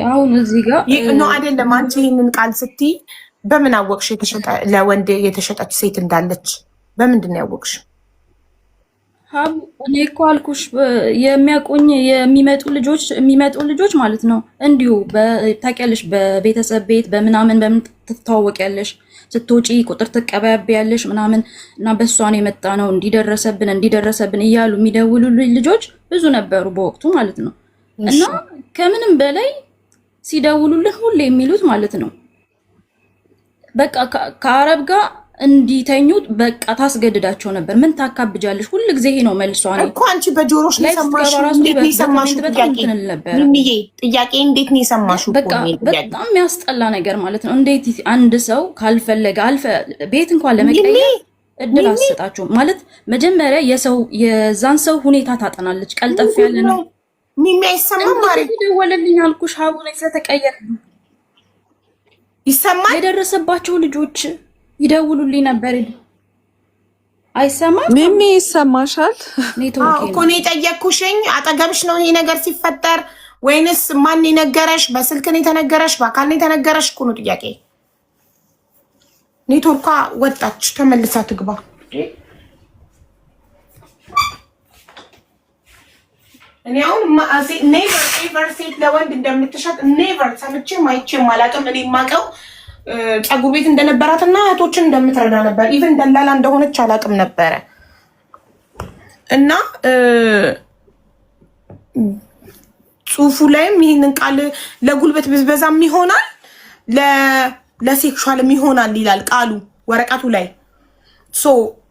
አሁን እዚህ ጋር ነው አይደለም። አንቺ ይህንን ቃል ስትይ በምን አወቅሽ ለወንድ የተሸጠች ሴት እንዳለች? በምንድን ነው ያወቅሽ? እኔ እኮ አልኩሽ የሚያውቁኝ የሚመጡ ልጆች ማለት ነው። እንዲሁ ታውቂያለሽ፣ በቤተሰብ ቤት በምናምን በምን ትተዋወቂያለሽ፣ ስትወጪ ቁጥር ትቀበያለሽ ምናምን እና በእሷ ነው የመጣ ነው እንዲደረሰብን እያሉ የሚደውሉ ልጆች ብዙ ነበሩ በወቅቱ ማለት ነው። እና ከምንም በላይ ሲደውሉልን ሁሌ የሚሉት ማለት ነው በቃ ከአረብ ጋር እንዲተኙ በቃ ታስገድዳቸው ነበር። ምን ታካብጃለሽ? ሁሉ ጊዜ ይሄ ነው መልሷ ነው እኮ። አንቺ በጆሮሽ ነው የሰማሽው? እንዴት ነው የሰማሽው? ጥያቄ እንዴት ነው የሰማሽው? በቃ በጣም የሚያስጠላ ነገር ማለት ነው። እንዴት አንድ ሰው ካልፈለገ ቤት እንኳን ለመቀየር እድል አሰጣቸው ማለት መጀመሪያ የዛን ሰው ሁኔታ ታጠናለች። ቀልጠፍ ያለ ነው ሚሚ አይሰማም ማለት ደወለልኝ አልኩሽ። ሀቡ ላይ ስለተቀየረ ይሰማል። የደረሰባቸው ልጆች ይደውሉልኝ ነበር። አይሰማም? ሚሚ ይሰማሻል? እኮ ነው የጠየቅኩሽኝ። አጠገብሽ ነው ይሄ ነገር ሲፈጠር ወይንስ ማን የነገረሽ? በስልክ ነው የተነገረሽ? በአካል ነው የተነገረሽ? እኮ ነው ጥያቄ። ኔትወርኳ ወጣች፣ ተመልሳ ትግባ። እኔ አሁን ኔቨር ኤቨር ሴት ለወንድ እንደምትሸጥ ኔቨር ሰምቼም አይቼም አላውቅም። እኔ የማውቀው ፀጉር ቤት እንደነበራትና እህቶችን እንደምትረዳ ነበር። ኢቨን ደላላ እንደሆነች አላውቅም ነበረ። እና ጽሁፉ ላይም ይህንን ቃል ለጉልበት ብዝበዛም ይሆናል ለሴክሹዋልም ይሆናል ይላል ቃሉ ወረቀቱ ላይ።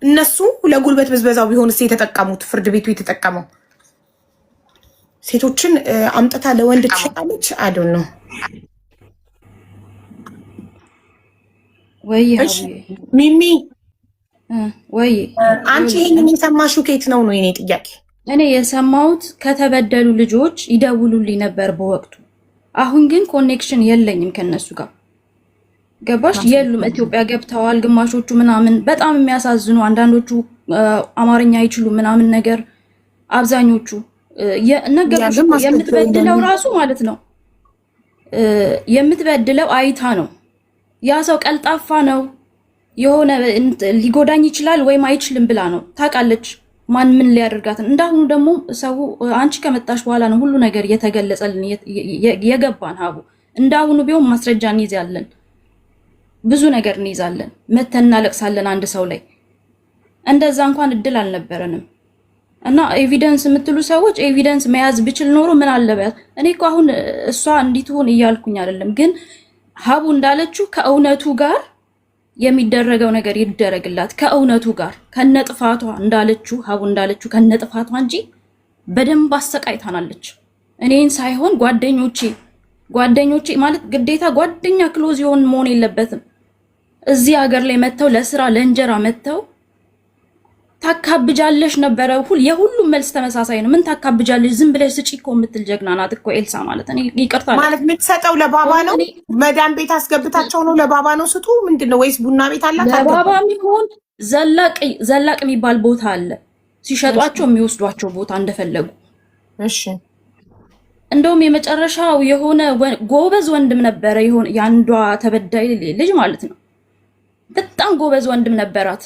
እነሱ ለጉልበት ብዝበዛው ቢሆንስ የተጠቀሙት ፍርድ ቤቱ የተጠቀመው ሴቶችን አምጥታ ለወንድ ትሸጣለች። አይዶን ነው ወይ ሚሚ ወይ አንቺ ይሄንን የሰማሽው ከየት ነው የኔ ጥያቄ? እኔ የሰማሁት ከተበደሉ ልጆች ይደውሉልኝ ነበር በወቅቱ። አሁን ግን ኮኔክሽን የለኝም ከነሱ ጋር ገባሽ? የሉም። ኢትዮጵያ ገብተዋል ግማሾቹ ምናምን። በጣም የሚያሳዝኑ አንዳንዶቹ አማርኛ አይችሉ ምናምን ነገር። አብዛኞቹ የምትበድለው ራሱ ማለት ነው የምትበድለው አይታ ነው። ያ ሰው ቀልጣፋ ነው የሆነ ሊጎዳኝ ይችላል ወይም አይችልም ብላ ነው ታውቃለች ማን ምን ሊያደርጋት። እንዳሁኑ ደግሞ ሰው አንቺ ከመጣሽ በኋላ ነው ሁሉ ነገር የተገለጸልን የገባን። ሀቡ እንዳሁኑ ቢሆን ማስረጃ እንይዛለን፣ ብዙ ነገር እንይዛለን፣ መተን እናለቅሳለን አንድ ሰው ላይ። እንደዛ እንኳን እድል አልነበረንም። እና ኤቪደንስ የምትሉ ሰዎች ኤቪደንስ መያዝ ብችል ኖሮ ምን አለበት። እኔ እኮ አሁን እሷ እንዲትሆን እያልኩኝ አይደለም፣ ግን ሀቡ እንዳለችው ከእውነቱ ጋር የሚደረገው ነገር ይደረግላት፣ ከእውነቱ ጋር ከነጥፋቷ እንዳለችው ሀቡ እንዳለችው ከነጥፋቷ እንጂ በደንብ አሰቃይታናለች። እኔን ሳይሆን ጓደኞቼ ማለት ግዴታ ጓደኛ ክሎዝ የሆን መሆን የለበትም። እዚህ ሀገር ላይ መተው ለስራ ለእንጀራ መተው ታካብጃለሽ ነበረ። የሁሉም መልስ ተመሳሳይ ነው። ምን ታካብጃለሽ? ዝም ብለሽ ስጪ እኮ የምትል ጀግና ናት እኮ ኤልሳ ማለት። እኔ ይቅርታ ማለት የምትሰጠው ለባባ ነው። መዳም ቤት አስገብታቸው ነው ለባባ ነው ስጡ። ምንድነው? ወይስ ቡና ቤት አላት? ለባባ የሚሆን ዘላቅ የሚባል ቦታ አለ፣ ሲሸጧቸው የሚወስዷቸው ቦታ እንደፈለጉ። እሺ እንደውም የመጨረሻው የሆነ ጎበዝ ወንድም ነበረ፣ የሆነ ያንዷ ተበዳይ ልጅ ማለት ነው። በጣም ጎበዝ ወንድም ነበራት።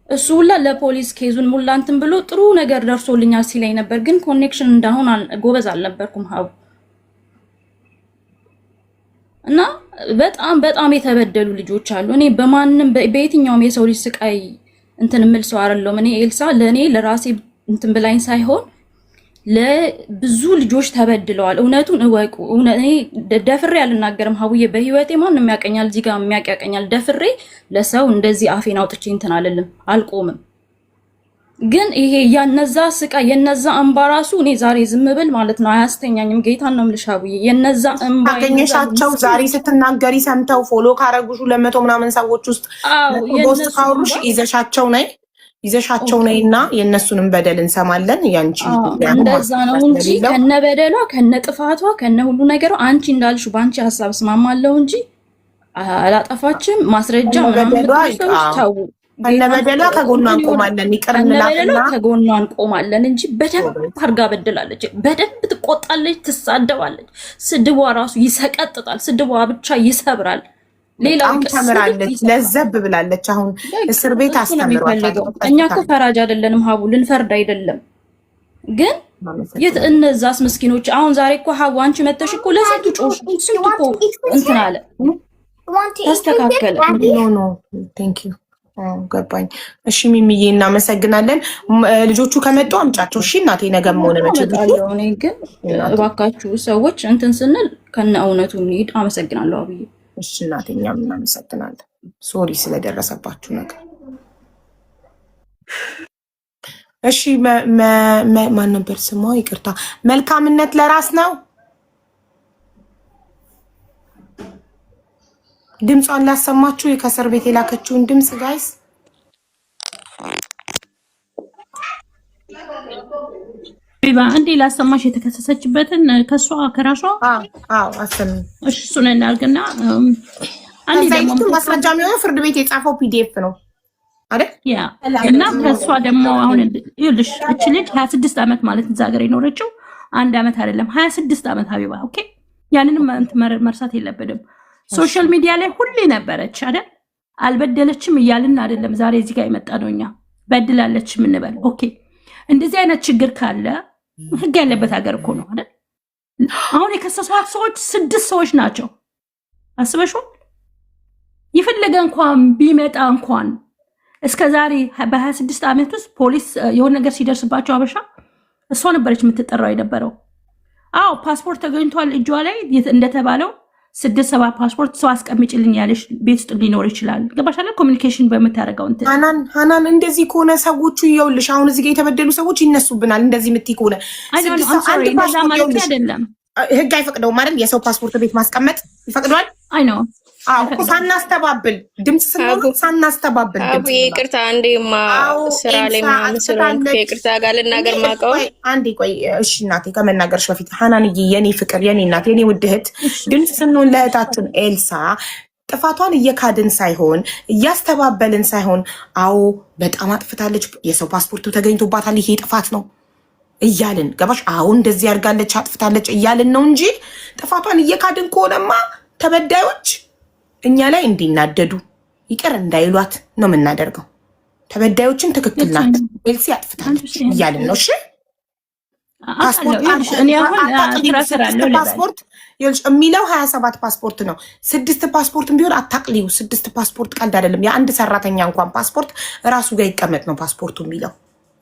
እሱ ሁላ ለፖሊስ ኬዙን ሙላ እንትን ብሎ ጥሩ ነገር ደርሶልኛል ሲለኝ ነበር። ግን ኮኔክሽን እንዳሁን ጎበዝ አልነበርኩም ሀቡ። እና በጣም የተበደሉ ልጆች አሉ። እኔ በማንም በየትኛውም የሰው ልጅ ስቃይ እንትን ምል ሰው አይደለም። እኔ ኤልሳ ለኔ ለራሴ እንትን ብላኝ ሳይሆን ለብዙ ልጆች ተበድለዋል። እውነቱን እወቁ። እኔ ደፍሬ አልናገርም ሀቡዬ። በህይወቴ ማንም ያቀኛል፣ እዚህ ጋር የሚያቀኛል። ደፍሬ ለሰው እንደዚህ አፌን አውጥቼ እንትን አልልም፣ አልቆምም። ግን ይሄ የነዛ ስቃይ የነዛ እንባ ራሱ እኔ ዛሬ ዝም ብል ማለት ነው አያስተኛኝም። ጌታን ነው የምልሽ ሀቡዬ። የነዛ እንባ ያገኘሻቸው ዛሬ ስትናገሪ ሰምተው ፎሎ ካረጉሽ 200 ምናምን ሰዎች ውስጥ ፖስት ካወሩሽ ይዘሻቸው ነይና የእነሱንም በደል እንሰማለን። ያንቺ እንደዛ ነው እንጂ ከነበደሏ ከነጥፋቷ ከነ ሁሉ ነገሯ አንቺ እንዳልሽ በአንቺ ሀሳብ እስማማለሁ እንጂ አላጠፋችም። ማስረጃ ምናምን ተው ከነበደሏ ከጎኗ እንቆማለን፣ ይቅር እንላለን፣ ከጎኗ እንቆማለን እንጂ በደንብ አድርጋ በድላለች። በደንብ ትቆጣለች፣ ትሳደባለች። ስድቧ ራሱ ይሰቀጥጣል። ስድቧ ብቻ ይሰብራል። ሌላው ተምራለች፣ ለዘብ ብላለች። አሁን እስር ቤት አስተምሯታል። እኛ እኮ ፈራጅ አይደለንም ሀቡ፣ ልንፈርድ አይደለም። ግን የት እነዛስ ምስኪኖች? አሁን ዛሬ እኮ ሀቡ አንቺ መተሽ እኮ ለስንቱ ጮሽ፣ ስንቱ እኮ እንትን አለ፣ ተስተካከለ። ቴንክ ዩ ገባኝ። እሺ ሚሚዬ እናመሰግናለን። ልጆቹ ከመጡ አምጫቸው። እሺ እናቴ ነገም ሆነ መቼ እኔ ግን እባካችሁ ሰዎች እንትን ስንል ከነ እውነቱ እንሂድ። አመሰግናለሁ አብዬ። እሺ እናቴ እኛም እናመሰግናለን። ሶሪ ስለደረሰባችሁ ነገር። እሺ ማን ነበር ስሟ? ይቅርታ። መልካምነት ለራስ ነው። ድምጿን ላሰማችሁ፣ የከስር ቤት የላከችውን ድምጽ ጋይስ። አንዴ ላሰማሽ የተከሰሰችበትን ከሷ ከራሷ አሰሚ። እሺ እሱን እናድርግና አንዴ ደግሞ ማስረጃ የሚሆነው ፍርድ ቤት የጻፈው ፒዲኤፍ ነው አይደል? ያ እና ከሷ ደግሞ አሁን ይኸውልሽ እቺ ልጅ 26 ዓመት ማለት እዛ ሀገር የኖረችው 1 ዓመት አይደለም 26 ዓመት ሀቢባ። ኦኬ ያንንም መርሳት የለብንም። ሶሻል ሚዲያ ላይ ሁሌ ነበረች አይደል? አልበደለችም እያልን አይደለም ዛሬ እዚህ ጋር የመጣ ነው። እኛ በድላለች የምንበል። ኦኬ እንደዚህ አይነት ችግር ካለ ህግ ያለበት ሀገር እኮ ነው አይደል? አሁን የከሰሷት ሰዎች 6 ሰዎች ናቸው። አስበሽው ይፈለገ እንኳን ቢመጣ እንኳን እስከዛሬ በ26 ዓመት ውስጥ ፖሊስ የሆነ ነገር ሲደርስባቸው አበሻ እሷ ነበረች የምትጠራው የነበረው። አዎ ፓስፖርት ተገኝቷል እጇ ላይ እንደተባለው 6-7 ፓስፖርት ሰው አስቀምጭልኝ ያለሽ ቤት ውስጥ ሊኖር ይችላል። ገባሻለ? ኮሚኒኬሽን በምታደርገው እንትን ሃናን እንደዚህ ከሆነ ሰዎቹ ይኸውልሽ፣ አሁን እዚህ ጋር የተበደሉ ሰዎች ይነሱብናል። እንደዚህ የምትይ ከሆነ አይደለም ህግ አይፈቅደውም አይደል? የሰው ፓስፖርት ቤት ማስቀመጥ ይፈቅደዋል? አይ ነው ሳናስተባብል ድምፅ ስለሆነ ሳናስተባብል አቡ ይቅርታ፣ አንዴማ ስራ ላይ ምናምን ስለሆንኩ ይቅርታ ጋር ልናገር ማቀው አንዴ ቆይ። እሺ እናቴ ከመናገርሽ በፊት ሃናንዬ፣ የኔ ፍቅር፣ የኔ እናት፣ የኔ ውድ እህት፣ ድምፅ ስንሆን ለእህታችን ኤልሳ ጥፋቷን እየካድን ሳይሆን እያስተባበልን ሳይሆን፣ አዎ በጣም አጥፍታለች፣ የሰው ፓስፖርቱ ተገኝቶባታል፣ ይሄ ጥፋት ነው እያልን ገባሽ? አዎ እንደዚህ ያርጋለች፣ አጥፍታለች እያልን ነው እንጂ ጥፋቷን እየካድን ከሆነማ ተበዳዮች እኛ ላይ እንዲናደዱ ይቅር እንዳይሏት ነው የምናደርገው። ተበዳዮችን ትክክል ናት ኤልሲ አጥፍታለች እያልን ነው። እሺ ፓስፖርት የሚለው 27 ፓስፖርት ነው። 6 ፓስፖርት ቢሆን አታቅሊው። 6 ፓስፖርት ቀልድ አይደለም። የአንድ ሰራተኛ እንኳን ፓስፖርት ራሱ ጋር ይቀመጥ ነው ፓስፖርቱ የሚለው።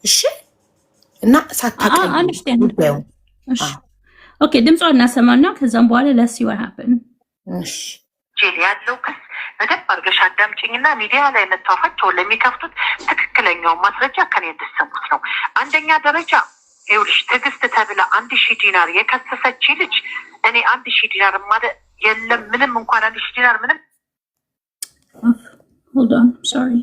እሺ እና ሳታቅሊው ኦኬ፣ ድምጿ እናሰማና ከዛም በኋላ ለሲ what happened እሺ ያለው ክስ በደንብ አድርገሽ አዳምጪኝና ሚዲያ ላይ መታወፋቸውን ለሚከፍቱት ትክክለኛው ማስረጃ ከኔ እንድትሰሙት ነው። አንደኛ ደረጃ ይኸውልሽ ትዕግስት ተብላ 1000 ዲናር የከሰሰች ልጅ እኔ 1000 ዲናር ማለት የለም ምንም እንኳን 1000 ዲናር ምንም hold on sorry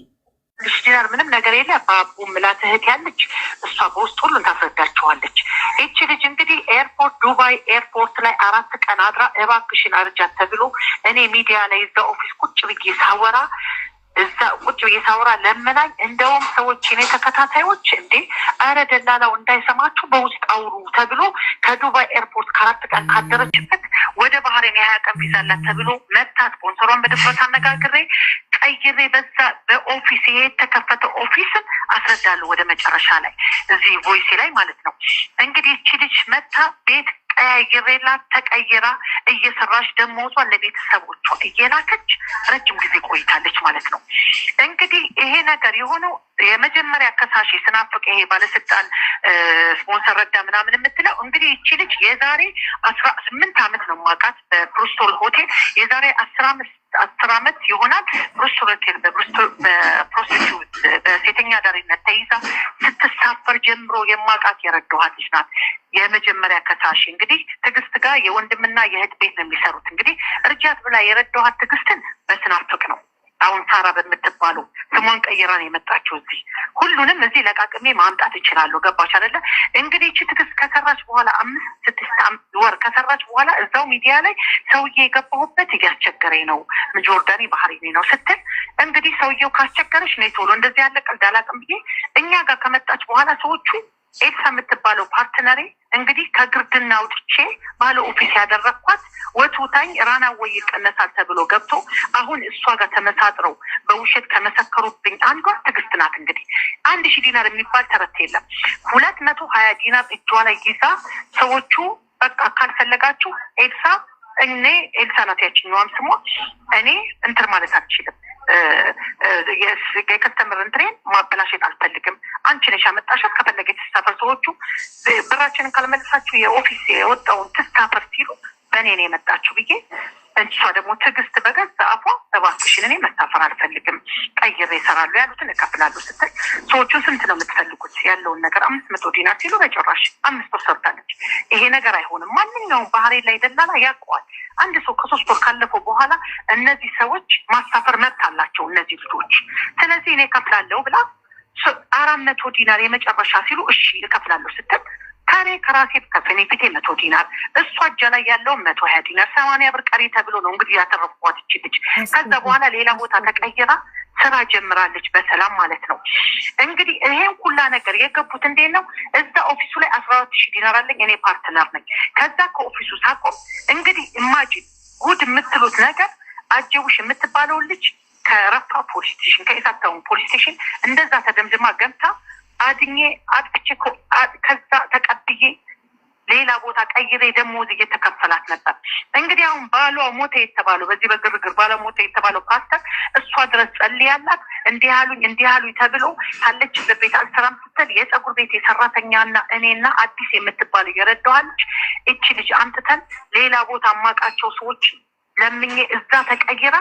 1000 ዲናር ምንም ነገር የለ ባቡ ምላት እህት ያለች እሷ በውስጥ ሁሉን ታስረዳቸዋለች። እቺ ልጅ እንግዲህ ኤርፖርት ዱባይ ኤርፖርት ላይ 4 ቀን አድራ እባክሽን አርጃት ተብሎ እኔ ሚዲያ ላይ እዛ ኦፊስ ቁጭ ብዬ ሳወራ ለመናኝ። እንደውም ሰዎች እኔ ተከታታዮች እንዴ አረ ደላላው እንዳይሰማችሁ በውስጥ አውሩ ተብሎ ከዱባይ ኤርፖርት 4 ቀን ካደረችበት ወደ ባህሬን የ20 ቀን ቪዛ አላት ተብሎ መታ ስፖንሰሯን በድፍረት አነጋግሬ ቀይሬ በዛ በኦፊስ የተከፈተ ኦፊስን አስረዳለሁ። ወደ መጨረሻ ላይ እዚህ ቮይስ ላይ ማለት ነው። እንግዲህ እቺ ልጅ መታ ቤት ቀያይሬላት ተቀይራ እየሰራች ደሞዟን ለቤተሰቦቿ እየላከች ረጅም ጊዜ ቆይታለች ማለት ነው። እንግዲህ ይሄ ነገር የሆነው የመጀመሪያ ከሳሽ ስናፍቅ ይሄ ባለስልጣን ስፖንሰር ረዳ ምናምን የምትለው እንግዲህ እቺ ልጅ የዛሬ 18 ዓመት ነው ማቃት በብሩስቶል ሆቴል የዛሬ 10 ዓመት ይሆናል ብሩስቶል ሆቴል በፕሮስቲቱት በሴተኛ ዳሪነት ተይዛ ስትሳፈር ጀምሮ የማቃት የረዳኋት ልጅ ናት። የመጀመሪያ ከሳሽ እንግዲህ ትዕግስት ጋር የወንድምና የእህት ቤት ነው የሚሰሩት። እንግዲህ እርጃት ብላ የረዳኋት ትዕግስትን በስናፍቅ ነው። አሁን ሳራ በምትባለው ስሟን ቀይራን የመጣችው እዚህ ሁሉንም እዚህ ለቃቅሜ ማምጣት እችላለሁ። ገባች አይደለ? እንግዲህ እቺ ትዕግስት ከሰራች በኋላ 5-6 ወር ከሰራች በኋላ እዛው ሚዲያ ላይ ሰውዬ የገባሁበት እያስቸገረኝ ነው ጆርዳኒ ባህሪኔ ነው ስትል እንግዲህ ሰውዬው ካስቸገረች ነው ቶሎ እንደዚህ ያለ ቀልድ አላውቅም ብዬ እኛ ጋር ከመጣች በኋላ ሰዎቹ ኤልሳ የምትባለው ፓርትነሬ እንግዲህ ከግርድና አውጥቼ ባለ ኦፊስ ያደረኳት ወቱታኝ ራና ወይ ይቀነሳል ተብሎ ገብቶ አሁን እሷ ጋር ተመሳጥረው በውሸት ከመሰከሩብኝ አንዷ ትዕግስት ናት። እንግዲህ 1000 ዲናር የሚባል ተረት የለም። 220 ዲናር እጇ ላይ ይዛ ሰዎቹ በቃ ካልፈለጋችሁ ኤልሳ እኔ ኤልሳ ናት ያችኛዋም ስሟ እኔ እንትን ማለት አልችልም የከስተመር እንትሬን ማበላሸት አልፈልግም። አንቺ ነሽ ያመጣሻት ከፈለገ ተሳፈር ሰዎቹ ብራችንን ካልመለሳችሁ የኦፊስ የወጣውን ተሳፈር ሲሉ በእኔ ነው የመጣችሁ ብዬ እንሷ ደግሞ ትዕግስት በገዛ አፏ እባክሽን እኔ መሳፈር አልፈልግም ቀይሬ እሰራለሁ ያሉትን እከፍላለሁ ስትል ሰዎቹን ስንት ነው የምትፈልጉት ያለውን ነገር 500 ዲናር ሲሉ በጭራሽ 5 ወር ሰርታለች። ይሄ ነገር አይሆንም። ማንኛውም ባህሬን ላይ ደላላ ያውቀዋል። አንድ ሰው ከ3 ወር ካለፈው በኋላ እነዚህ ሰዎች ማሳፈር መብት አላቸው እነዚህ ልጆች። ስለዚህ እኔ እከፍላለሁ ብላ 400 ዲናር የመጨረሻ ሲሉ እሺ እከፍላለሁ ስትል ከኔ ከራሴ ከቤኔፊቴ 100 ዲናር እሷ እጇ ላይ ያለው 120 ዲናር 80 ብር ቀሪ ተብሎ ነው እንግዲህ ያተረፍኳት እቺ ልጅ። ከዛ በኋላ ሌላ ቦታ ተቀይራ ስራ ጀምራለች በሰላም ማለት ነው። እንግዲህ ይሄን ሁላ ነገር የገቡት እንዴት ነው? እዛ ኦፊሱ ላይ 14000 ዲናር አለኝ እኔ ፓርትነር ነኝ። ከዛ ከኦፊሱ ሳቆም እንግዲህ ኢማጂን ጉድ የምትሉት ነገር አጀቡሽ የምትባለው ልጅ ከረፋ ፖሊስ ስቴሽን ከኢሳታውን ፖሊስ ስቴሽን እንደዛ ተደምድማ ገብታ አድኜ አጥፍቼ ከዛ ተቀብዬ ሌላ ቦታ ቀይሬ ደሞዝ እየተከፈላት ነበር። እንግዲህ አሁን ባሏ ሞተ የተባለው በዚህ በግርግር ባሏ ሞተ የተባለው ፓስተር እሷ ድረስ ጸልያላት እንዲህ አሉኝ ተብሎ ካለችበት ቤት አልሰራም ስትል የፀጉር ቤት የሰራተኛና እኔና አዲስ የምትባለው የረዳዋለች እቺ ልጅ አምጥተን ሌላ ቦታ አማቃቸው ሰዎች ለምኜ እዛ ተቀይራ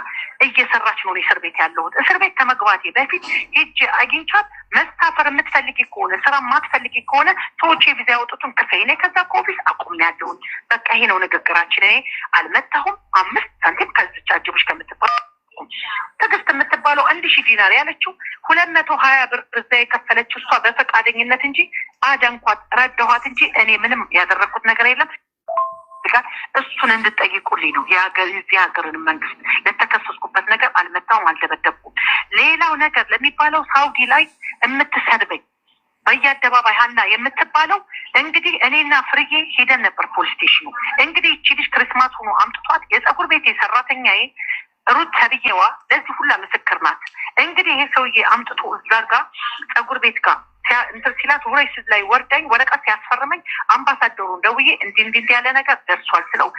እየሰራች ነው እስር ቤት ያለሁት። እስር ቤት ከመግባቴ በፊት ሄጄ አግኝቻት መሳፈር የምትፈልጊ ከሆነ ስራ ማትፈልጊ ከሆነ ሰዎች ቪዛ ያወጡትን ክፈይ፣ እኔ ከዛ ከኦፊስ አቁሜያለሁኝ። በቃ ይሄ ነው ንግግራችን። እኔ አልመታሁም 5 ሳንቲም ከዚች አጅቡሽ ከምትባለው ትዕግስት የምትባለው 1000 ዲናር ያለችው 220 ብር እዛ የከፈለችው እሷ በፈቃደኝነት እንጂ አደንኳት ረዳኋት እንጂ እኔ ምንም ያደረኩት ነገር የለም። እሱን እንድጠይቁልኝ ነው የዚህ ሀገርን መንግስት ለተከሰስኩበት ነገር አልመታውም፣ አልደበደብኩም። ሌላው ነገር ለሚባለው ሳውዲ ላይ የምትሰድበኝ በየአደባባይ ሀና የምትባለው እንግዲህ እኔና ፍርዬ ሄደን ነበር ፖሊስ ስቴሽኑ። እንግዲህ እቺ ልጅ ክርስማስ ሆኖ አምጥቷት የፀጉር ቤት የሰራተኛዬ ሩት ተብዬዋ ለዚህ ሁላ ምስክር ናት። እንግዲህ ይሄ ሰውዬ አምጥቶ እዛ ጋር ፀጉር ቤት ጋር እንትን ሲላት ቮይስ ላይ ወርዳኝ ወረቀት ሲያስፈርመኝ አምባሳደሩን ደውዬ እንዲህ ያለ ነገር ደርሷል ስለው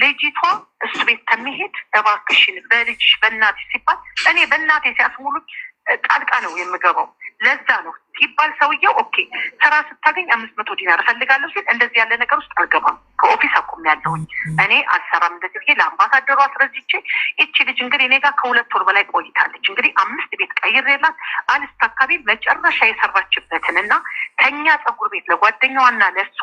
ልጅቷ እሱ ቤት ከሚሄድ እባክሽን በልጅሽ በእናትሽ ሲባል እኔ በእናቴ ሲያስሙሉኝ ጣልቃ ነው የምገባው። ለዛ ነው ሲባል ሰውዬው ኦኬ ስራ ስታገኝ 500 ዲናር እፈልጋለሁ ሲል እንደዚህ ያለ ነገር ውስጥ አልገባም። ከኦፊስ አቁም ያለሁኝ እኔ አልሰራም እንደዚህ ብዬ ለአምባሳደሩ አስረጅቼ ይቺ ልጅ እንግዲህ እኔ ጋር ከ2 ወር በላይ ቆይታለች። እንግዲህ 5 ቤት ቀይሬላት አንስት አካባቢ መጨረሻ የሰራችበትን እና ከኛ ፀጉር ቤት ለጓደኛዋና ለሷ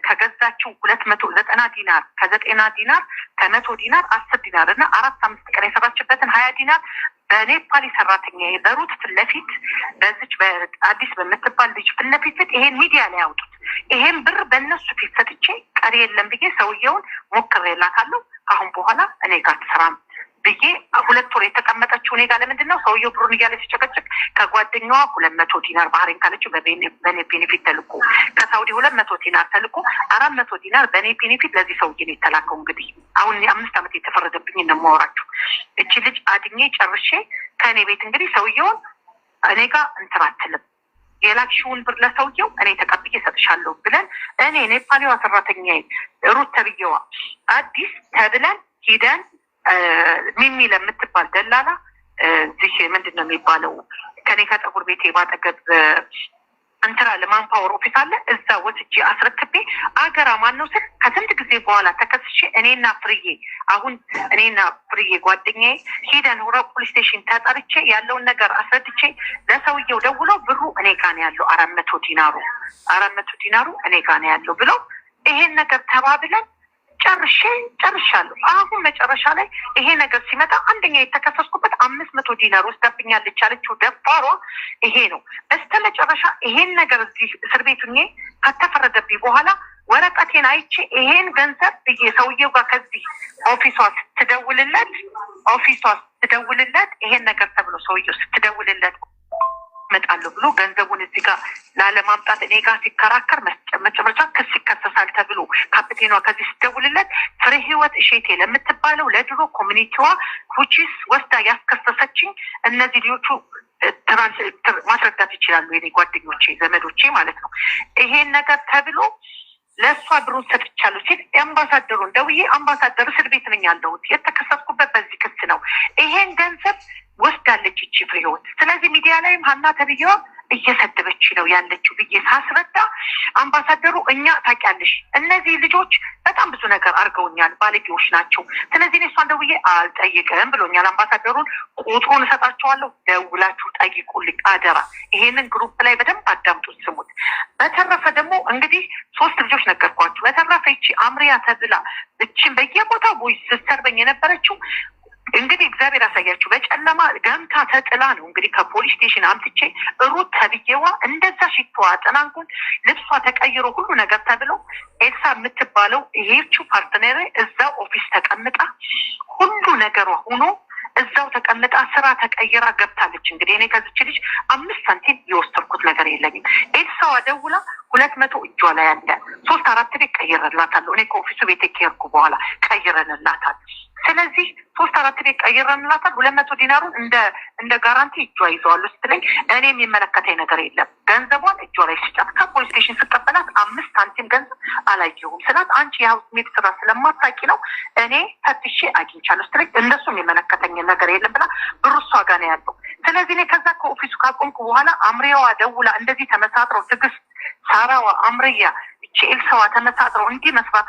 ከገዛችው 290 ዲናር ከ90 ዲናር ከ100 ዲናር 10 ዲናር እና 4-5 ቀን የሰራችበትን 20 ዲናር በኔፓሊ ሰራተኛ በሩት ፊት ለፊት በዚች በአዲስ በምትባል ልጅ ፊት ለፊት ይሄን ሚዲያ ላይ ያውጡት። ይሄን ብር በእነሱ ፊት ሰጥቼ ቀሪ የለም ብዬ ሰውየውን ሞክሬላታለሁ። አሁን በኋላ እኔ ጋር ትሰራም ብዬ 2 ወር የተቀመጠችው እኔ ጋር ለምንድን ነው ሰውየው ብሩን እያለ ሲጨቀጭቅ ከጓደኛዋ 200 ዲናር ባህሬን ካለችው በኔ ቤኔፊት ተልኮ ከሳውዲ 200 ዲናር ተልኮ 400 ዲናር በኔ ቤኔፊት ለዚህ ሰውዬ ነው የተላከው። እንግዲህ አሁን 5 ዓመት የተፈረደብኝ ነው የማወራችሁ። እቺ ልጅ አድኜ ጨርሼ ከእኔ ቤት እንግዲህ ሰውየውን እኔ ጋር እንትን አትልም የላክሽውን ብር ለሰውየው እኔ ተቀብዬ እሰጥሻለሁ ብለን እኔ ኔፓሊዋ ሰራተኛ ሩት ተብዬዋ አዲስ ተብለን ሂደን ሚሚ ለምትባል ደላላ እዚህ ምንድን ነው የሚባለው ከኔ ከፀጉር ቤቴ ባጠገብ እንትና ለማንፓወር ኦፊስ አለ እዛ ወስጄ አስረክቤ አገራ ማን ነው ስል ከስንት ጊዜ በኋላ ተከስሼ እኔና ፍርዬ ጓደኛዬ ሄደን ሆራ ፖሊስ ስቴሽን ተጠርቼ ያለውን ነገር አስረድቼ ለሰውየው ደውለው ብሩ እኔ ጋር ነው ያለው 400 ዲናሩ እኔ ጋር ነው ያለው ብለው ይሄን ነገር ተባብለን ጨርሻለሁ። አሁን መጨረሻ ላይ ይሄ ነገር ሲመጣ አንደኛ የተከሰስኩበት 500 ዲናር ወስዳብኛለች አለችው ደፋሯ። ይሄ ነው በስተመጨረሻ ይሄን ነገር እዚህ እስር ቤቱኜ ከተፈረደብኝ በኋላ ወረቀቴን አይቼ ይሄን ገንዘብ ብዬ ሰውየው ጋር ከዚህ ኦፊሷ ስትደውልለት ይሄን ነገር ተብሎ ሰውየው ስትደውልለት መጣለሁ ብሎ ገንዘቡን እዚህ ጋር ላለማምጣት እኔ ጋር ሲከራከር መጨረሻ ክስ ይከሰሳል ተብሎ ካፕቴኗ ከዚህ ስትደውልለት ፍሬ ህይወት እሼቴ ለምትባለው ለድሮ ኮሚኒቲዋ ሁቺስ ወስዳ ያስከሰሰችኝ እነዚህ ልጆቹ ማስረዳት ይችላሉ የኔ ጓደኞቼ ዘመዶቼ ማለት ነው። ይሄን ነገር ተብሎ ለእሷ ብሩን ሰጥቻለሁ ሲል አምባሳደሩን ደውዬ አምባሳደሩ እስር ቤት ነኝ ያለሁት የተከሰስኩበት በዚህ ክስ ነው ይሄን ገንዘብ ወስዳለች ይቺ ፍሬ ህይወት። ስለዚህ ሚዲያ ላይም ሀና ተብዬዋ እየሰደበች ነው ያለችው ብዬ ሳስረዳ አምባሳደሩ እኛ ታውቂያለሽ እነዚህ ልጆች በጣም ብዙ ነገር አድርገውኛል ባለጌዎች ናቸው ስለዚህ እሷን ደውዬ አልጠይቅም ብሎኛል። አምባሳደሩን ቁጥሩን እሰጣቸዋለሁ ደውላችሁ ጠይቁልኝ አደራ። ይሄንን ግሩፕ ላይ በደንብ አዳምጡት ስሙት። በተረፈ ደግሞ እንግዲህ 3 ልጆች ነገርኳችሁ። በተረፈ ይቺ አምሪያ ተብላ እችን በየቦታው ቦይስ ስትሰርበኝ የነበረችው እንግዲህ እግዚአብሔር ያሳያችሁ በጨለማ ገምታ ተጥላ ነው እንግዲህ ከፖሊስ ስቴሽን አምጥቼ ሩት ተብዬዋ እንደዛ ሽቷ አጠናንኩን ልብሷ ተቀይሮ ሁሉ ነገር ተብሎ ኤልሳ የምትባለው ይሄችው ፓርትነር እዛው ኦፊስ ተቀምጣ ሁሉ ነገሯ ሆኖ እዛው ተቀምጣ ስራ ተቀይራ ገብታለች። እንግዲህ እኔ ከዚች ልጅ 5 ሳንቲም የወሰድኩት ነገር የለኝም። ኤልሳዋ ደውላ 200 እጇ ላይ ያለ 3-4 ቤት ቀይረንላታለሁ። እኔ ከኦፊሱ ቤት ከሄድኩ በኋላ ቀይረንላታል። ስለዚህ 3-4 ቤት ቀይረንላታል። 200 ዲናሩን እንደ ጋራንቲ እጇ ይዘዋል ስትለኝ እኔ የሚመለከተኝ ነገር የለም። ገንዘቧን እጇ ላይ ስጫት ከፖሊስ ስቴሽን ስቀበላት 5 ሳንቲም ገንዘብ አላየሁም ስላት አንቺ የሀውስ ሜድ ስራ ስለማታውቂ ነው እኔ ፈትሼ አግኝቻለሁ ስትለኝ እነሱ የሚመለከተኝ ነገር የለም ብላ ብሩ እሷ ጋር ነው ያለው። ስለዚህ እኔ ከዛ ከኦፊሱ ካቆምኩ በኋላ አምሪያዋ ደውላ እንደዚህ ተመሳጥረው ትዕግስት ሳራዋ አምሪያ ኤልሳዋ ተመሳጥረው እንዲህ መስራት